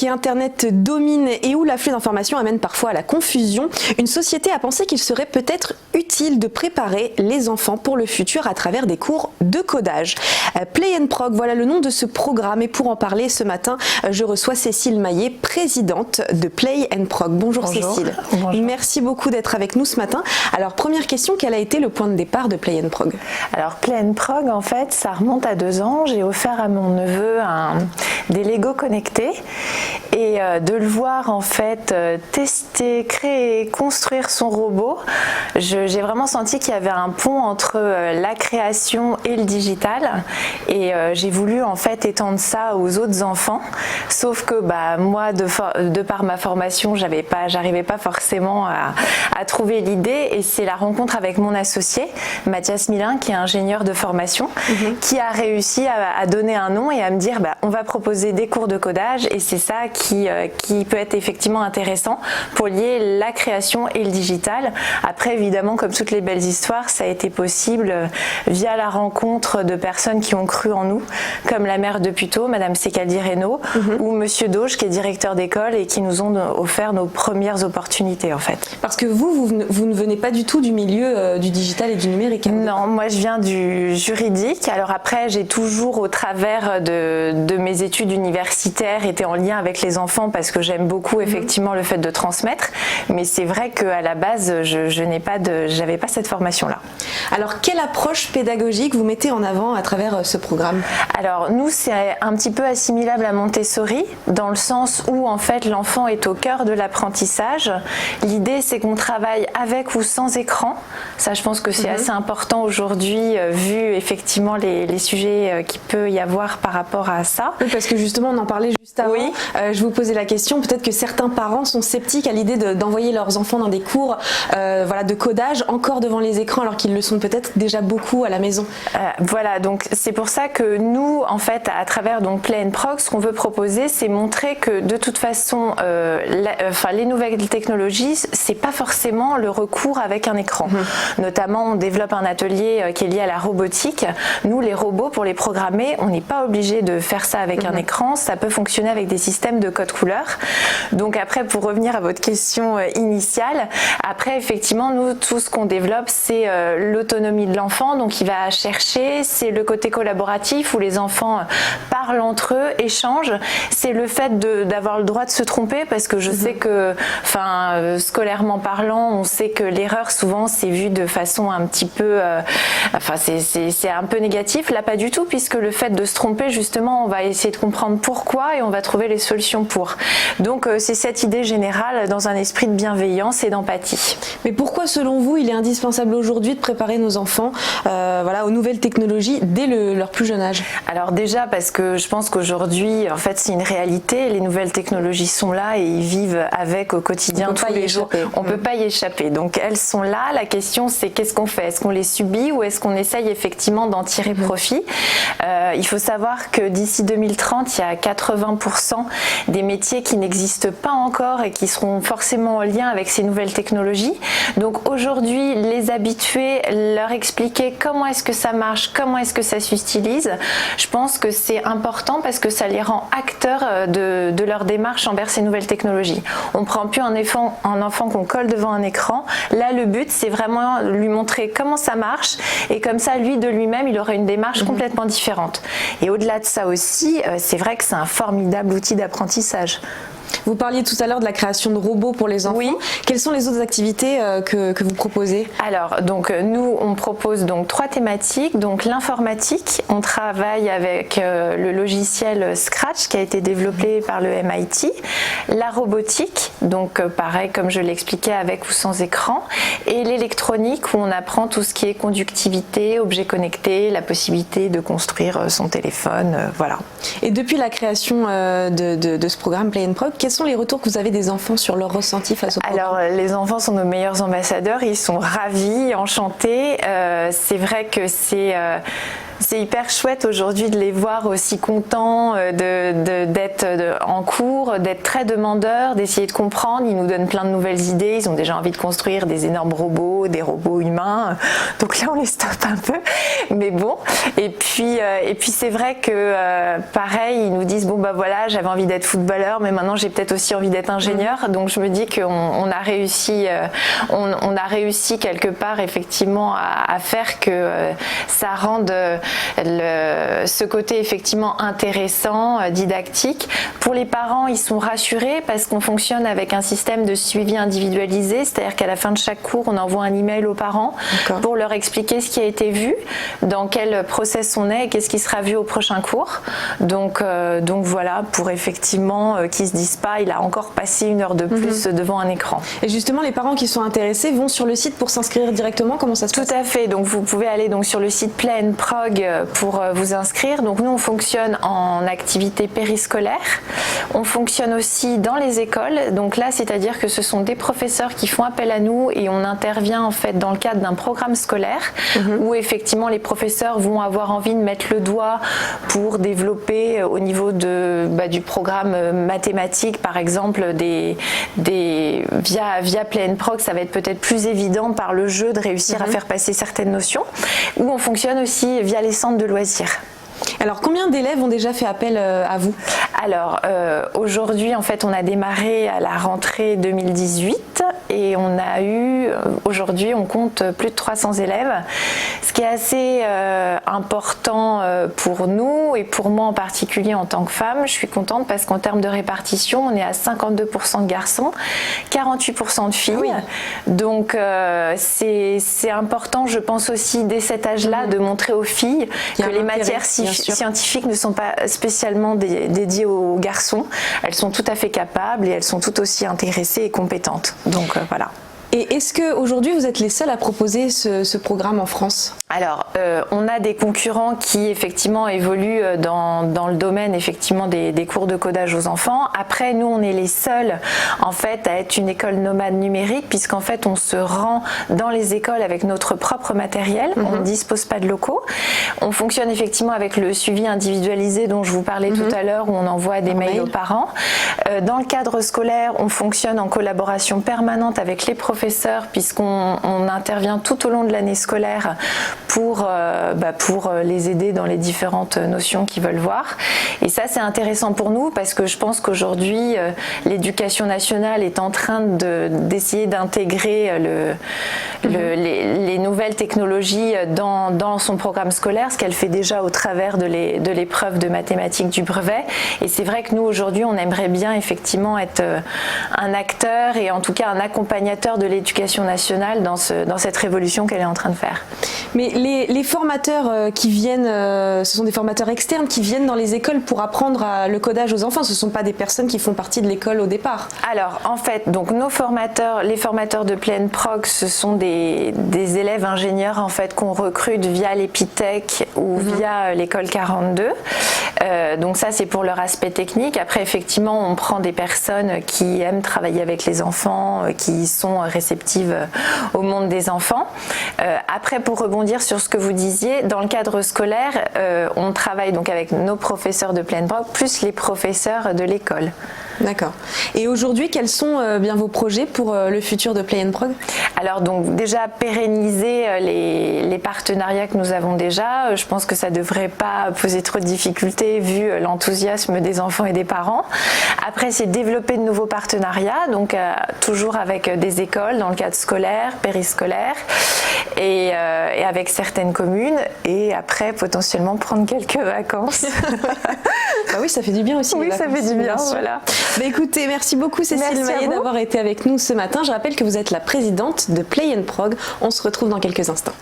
Internet domine et où l'afflux d'informations amène parfois à la confusion, une société a pensé qu'il serait peut-être utile de préparer les enfants pour le futur à travers des cours de codage. Play and Prog, voilà le nom de ce programme, et pour en parler ce matin, je reçois Cécile Maillet, présidente de Play and Prog. Bonjour Cécile. Bonjour. Merci beaucoup d'être avec nous ce matin. Alors première question, quel a été le point de départ de Play and Prog? Alors Play and Prog, en fait, ça remonte à 2 ans. J'ai offert à mon neveu des Lego connectés, et de le voir en fait tester, créer, construire son robot, j'ai vraiment senti qu'il y avait un pont entre la création et le digital, et j'ai voulu en fait étendre ça aux autres enfants, sauf que moi de par ma formation j'arrivais pas forcément à trouver l'idée, et c'est la rencontre avec mon associé Mathias Milin, qui est ingénieur de formation, qui a réussi à donner un nom et à me dire on va proposer des cours de codage, et c'est ça qui peut être effectivement intéressant pour lier la création et le digital. Après, évidemment, comme toutes les belles histoires, ça a été possible via la rencontre de personnes qui ont cru en nous, comme la maire de Puteaux, Madame Secaldi Reynaud, ou Monsieur Dauge, qui est directeur d'école, et qui nous ont offert nos premières opportunités en fait. Parce que vous ne venez pas du tout du milieu du digital et du numérique. Non, moi je viens du juridique. Alors après, j'ai toujours, au travers de mes études universitaires, été en lien avec les enfants, parce que j'aime beaucoup effectivement le fait de transmettre. Mais c'est vrai qu'à la base, j'avais pas cette formation-là. Alors, quelle approche pédagogique vous mettez en avant à travers ce programme? Alors nous, c'est un petit peu assimilable à Montessori, dans le sens où en fait l'enfant est au cœur de l'apprentissage. L'idée, c'est qu'on travaille avec ou sans écran. Ça, je pense que c'est assez important aujourd'hui, vu effectivement les sujets qu'il peut y avoir par rapport à ça. Oui, parce que justement, on en parlait juste avant. Oui. Je vous posais la question, peut-être que certains parents sont sceptiques à l'idée d'envoyer leurs enfants dans des cours de codage encore devant les écrans, alors qu'ils le sont peut-être déjà beaucoup à la maison. Voilà, donc c'est pour ça que nous, en fait, à travers Play and Prog, ce qu'on veut proposer, c'est montrer que de toute façon, les nouvelles technologies, c'est pas forcément le recours avec un écran. Notamment, on développe un atelier qui est lié à la robotique. Nous, les robots, pour les programmer, on n'est pas obligé de faire ça avec un écran. Ça peut fonctionner avec des systèmes de code couleur. Donc après, pour revenir à votre question initiale, après, effectivement, nous, tout ce qu'on développe, c'est l'autonomie de l'enfant. Donc il va chercher, c'est le côté collaboratif où les enfants parlent entre eux, échangent. C'est le fait d'avoir le droit de se tromper, parce que je sais que, scolairement parlant, on sait que l'erreur, souvent, c'est vu de façon un petit peu... c'est un peu négatif. Là, pas du tout, puisque le fait de se tromper, justement, on va essayer de comprendre pourquoi et on va trouver les solutions pour. Donc, c'est cette idée générale dans un esprit de bienveillance et d'empathie. Mais pourquoi, selon vous, il est indispensable aujourd'hui de préparer nos enfants aux nouvelles technologies dès leur plus jeune âge? Alors déjà, parce que je pense qu'aujourd'hui, en fait, c'est une réalité. Les nouvelles technologies sont là et ils vivent avec au quotidien tous les jours. On peut pas y échapper. Donc elles sont là. La question, c'est qu'est-ce qu'on fait? Est-ce qu'on les subit ou est-ce qu'on essaye effectivement d'en tirer profit? Il faut savoir que d'ici 2030, il y a 80% des métiers qui n'existent pas encore et qui seront forcément en lien avec ces nouvelles technologies. Donc aujourd'hui, les habituer, leur expliquer comment est-ce que ça marche, comment est-ce que ça s'utilise, je pense que c'est important, parce que ça les rend acteurs de leur démarche envers ces nouvelles technologies. On prend plus un enfant qu'on colle devant un écran. Là, le but, c'est vraiment lui montrer comment ça marche, et comme ça, lui, de lui-même, il aura une démarche complètement différente. Et au-delà de ça aussi, c'est vrai que c'est un formidable outil d'apprentissage. Vous parliez tout à l'heure de la création de robots pour les enfants. Oui. Quelles sont les autres activités que vous proposez? Alors, nous, on propose 3 thématiques. Donc l'informatique, on travaille avec le logiciel Scratch qui a été développé par le MIT. La robotique, pareil comme je l'expliquais, avec ou sans écran. Et l'électronique, où on apprend tout ce qui est conductivité, objets connectés, la possibilité de construire son téléphone, voilà. Et depuis la création de ce programme Play and Prog, quels sont les retours que vous avez des enfants sur leur ressenti face au programme? Alors, les enfants sont nos meilleurs ambassadeurs, ils sont ravis, enchantés. C'est vrai que c'est hyper chouette aujourd'hui de les voir aussi contents d'être en cours, d'être très demandeurs, d'essayer de comprendre. Ils nous donnent plein de nouvelles idées. Ils ont déjà envie de construire des énormes robots, des robots humains. Donc là, on les stoppe un peu. Mais bon. Et puis c'est vrai que pareil, ils nous disent bon bah voilà, j'avais envie d'être footballeur, mais maintenant j'ai peut-être aussi envie d'être ingénieur. Donc je me dis qu'on a réussi, on a réussi quelque part effectivement à faire que ça rende ce côté effectivement intéressant, didactique. Pour les parents, ils sont rassurés parce qu'on fonctionne avec un système de suivi individualisé, c'est-à-dire qu'à la fin de chaque cours, on envoie un email aux parents pour leur expliquer ce qui a été vu, dans quel process on est et qu'est-ce qui sera vu au prochain cours. Donc voilà, pour effectivement qu'ils se disent pas, il a encore passé une heure de plus devant un écran. Et justement, les parents qui sont intéressés vont sur le site pour s'inscrire directement. Comment ça se passe ? Tout à fait. Donc vous pouvez aller donc sur le site Play and Prog pour vous inscrire. Donc nous, on fonctionne en activité périscolaire. On fonctionne aussi dans les écoles. Donc là, c'est-à-dire que ce sont des professeurs qui font appel à nous et on intervient en fait dans le cadre d'un programme scolaire où effectivement les professeurs vont avoir envie de mettre le doigt pour développer au niveau du programme mathématique, par exemple, via Play and Prog, ça va être peut-être plus évident par le jeu de réussir à faire passer certaines notions. Ou on fonctionne aussi via les centres de loisirs. Alors, combien d'élèves ont déjà fait appel à vous ? Alors, aujourd'hui, en fait, on a démarré à la rentrée 2018 et on a eu, aujourd'hui, on compte plus de 300 élèves, ce qui est assez important pour nous et pour moi en particulier en tant que femme. Je suis contente parce qu'en termes de répartition, on est à 52% de garçons, 48% de filles. Oui. Donc, c'est important, je pense aussi, dès cet âge-là, de montrer aux filles que les matières scientifiques ne sont pas spécialement dédiées aux garçons. Elles sont tout à fait capables et elles sont tout aussi intéressées et compétentes. Donc voilà. Et est-ce qu'aujourd'hui vous êtes les seuls à proposer ce programme en France ? Alors, on a des concurrents qui effectivement évoluent dans le domaine effectivement des cours de codage aux enfants. Après, nous, on est les seuls en fait à être une école nomade numérique puisqu'en fait, on se rend dans les écoles avec notre propre matériel. On ne dispose pas de locaux. On fonctionne effectivement avec le suivi individualisé dont je vous parlais tout à l'heure où on envoie des mails aux parents. Dans le cadre scolaire, on fonctionne en collaboration permanente avec les professeurs puisqu'on intervient tout au long de l'année scolaire pour les aider dans les différentes notions qu'ils veulent voir. Et ça, c'est intéressant pour nous parce que je pense qu'aujourd'hui, l'éducation nationale est en train d'essayer d'intégrer les nouvelles technologies dans son programme scolaire, ce qu'elle fait déjà au travers de l'épreuve de mathématiques du brevet. Et c'est vrai que nous, aujourd'hui, on aimerait bien effectivement être un acteur et en tout cas un accompagnateur de l'éducation nationale dans cette révolution qu'elle est en train de faire. Mais les formateurs qui viennent, ce sont des formateurs externes qui viennent dans les écoles pour apprendre le codage aux enfants. Ce ne sont pas des personnes qui font partie de l'école au départ. Alors en fait, donc les formateurs de Play and Prog, ce sont des élèves ingénieurs en fait qu'on recrute via l'Epitech ou via l'école 42. Donc ça, c'est pour leur aspect technique. Après, effectivement, on prend des personnes qui aiment travailler avec les enfants, qui sont réceptives au monde des enfants. Après, pour rebondir sur ce que vous disiez, dans le cadre scolaire, on travaille donc avec nos professeurs de Play and Prog plus les professeurs de l'école. D'accord. Et aujourd'hui, quels sont bien vos projets pour le futur de Play and Prog ? Alors donc déjà pérenniser les partenariats que nous avons déjà. Je pense que ça ne devrait pas poser trop de difficultés vu l'enthousiasme des enfants et des parents. Après, c'est développer de nouveaux partenariats, donc toujours avec des écoles dans le cadre scolaire, périscolaire et avec certaines communes. Et après, potentiellement prendre quelques vacances. Bah oui, ça fait du bien aussi. Oui, ça fait du bien, voilà. Bah écoutez, merci beaucoup Cécile Maillet d'avoir été avec nous ce matin. Je rappelle que vous êtes la présidente de Play and Prog. On se retrouve dans quelques instants.